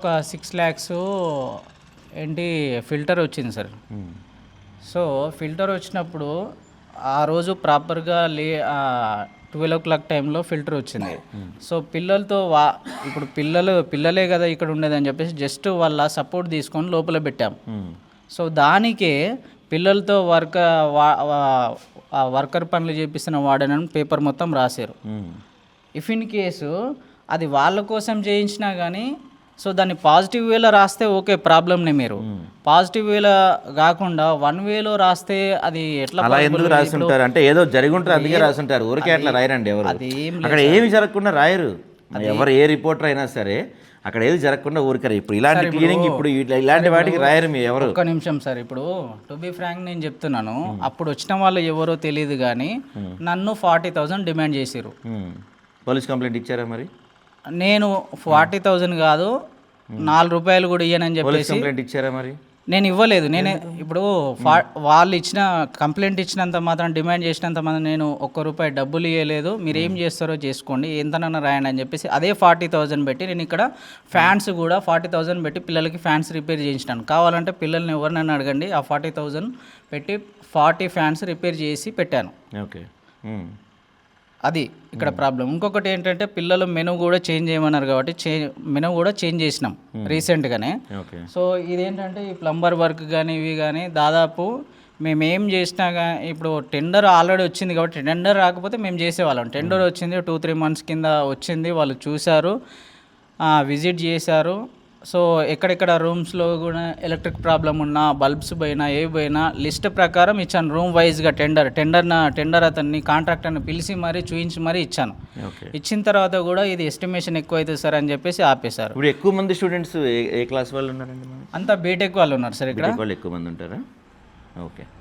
ఒక 6 lakhs ఏంటి filter వచ్చింది సార్. సో ఫిల్టర్ వచ్చినప్పుడు ఆ రోజు ప్రాపర్గా 12 o'clock టైంలో ఫిల్టర్ వచ్చింది. సో పిల్లలతో ఇప్పుడు పిల్లలే కదా ఇక్కడ ఉండేదని చెప్పేసి జస్ట్ వాళ్ళ సపోర్ట్ తీసుకొని లోపల పెట్టాం. సో దానికే పిల్లలతో వర్కర్ పనులు చేపిస్తున్న వాడనని పేపర్ మొత్తం రాశారు. ఇఫ్ ఇన్ కేసు అది వాళ్ళ కోసం చేయించినా కానీ సో దాన్ని పాజిటివ్ వేలో రాస్తే ఓకే ప్రాబ్లంనే. మీరు పాజిటివ్ వేలో కాకుండా 1 వేలో రాస్తే అది ఎట్లా అలా ఎందుకు రాసుంటారు అంటే ఏదో జరిగి ఉంటుంది అందుకే రాసుంటారు. ఊరికే అట్లా రాయరండి ఎవరు. అక్కడ ఏమి జరగకుండా రాయరు. ఎవరు ఏ రిపోర్టర్ అయినా సరే అక్కడ ఏది జరగకుండా ఊరికారు. ఇప్పుడు ఇలాంటి క్లీనింగ్ ఇప్పుడు ఇలాంటి వాటికి రాయరు మీ ఎవరు. ఒక్క నిమిషం సార్, ఇప్పుడు టు బి ఫ్రాంక్ నేను చెప్తున్నాను, అప్పుడు వచ్చిన వాళ్ళు ఎవరో తెలియదు కానీ నన్ను 40,000 డిమాండ్ చేశారు. పోలీస్ కంప్లైంట్ ఇచ్చారా మరి? నేను 40,000 కాదు 4 రూపాయలు కూడా ఇయ్యనని చెప్పేసి కంప్లైంట్ ఇచ్చారా మరి? నేను ఇవ్వలేదు. నేనే ఇప్పుడు వాళ్ళు ఇచ్చిన కంప్లైంట్ ఇచ్చినంత మాత్రం డిమాండ్ చేసినంత మాత్రం నేను ₹1 డబ్బులు ఇవ్వలేదు. మీరు ఏం చేస్తారో చేసుకోండి, ఎంతనన్నా రాయండి అని చెప్పేసి అదే 40,000 పెట్టి నేను ఇక్కడ ఫ్యాన్స్ కూడా 40,000 పెట్టి పిల్లలకి ఫ్యాన్స్ రిపేర్ చేయించినాను. కావాలంటే పిల్లల్ని ఎవరినైనా అడగండి, ఆ 40,000 పెట్టి 40 ఫ్యాన్స్ రిపేర్ చేసి పెట్టాను. ఓకే, అది ఇక్కడ ప్రాబ్లం. ఇంకొకటి ఏంటంటే పిల్లలు మెనూ కూడా చేంజ్ చేయమన్నారు కాబట్టి మెనూ కూడా చేంజ్ చేసినాం రీసెంట్గానే. సో ఇదేంటంటే ఈ ప్లంబర్ వర్క్ కానీ ఇవి కానీ దాదాపు మేము ఏం చేసినా కానీ ఇప్పుడు టెండర్ ఆల్రెడీ వచ్చింది కాబట్టి టెండర్ రాకపోతే మేము చేసేవాళ్ళం. టెండర్ వచ్చింది 2-3 months కింద వచ్చింది, వాళ్ళు చూశారు, విజిట్ చేశారు. సో ఎక్కడెక్కడ రూమ్స్లో కూడా ఎలక్ట్రిక్ ప్రాబ్లం ఉన్నా బల్బ్స్ పోయినా ఏవి పోయినా లిస్ట్ ప్రకారం ఇచ్చాను. రూమ్ వైజ్గా టెండర్ అతన్ని కాంట్రాక్టర్ని పిలిచి మరీ చూయించి మరీ ఇచ్చాను. ఇచ్చిన తర్వాత కూడా ఇది ఎస్టిమేషన్ ఎక్కువ అవుతుంది సార్ అని చెప్పేసి ఆపేశారు. ఇప్పుడు ఎక్కువ మంది స్టూడెంట్స్ ఏ క్లాస్ వాళ్ళు ఉన్నారండి? అంతా బీటెక్ వాళ్ళు ఉన్నారు సార్ ఇక్కడ. వాళ్ళు ఎక్కువ మంది ఉంటారా? ఓకే.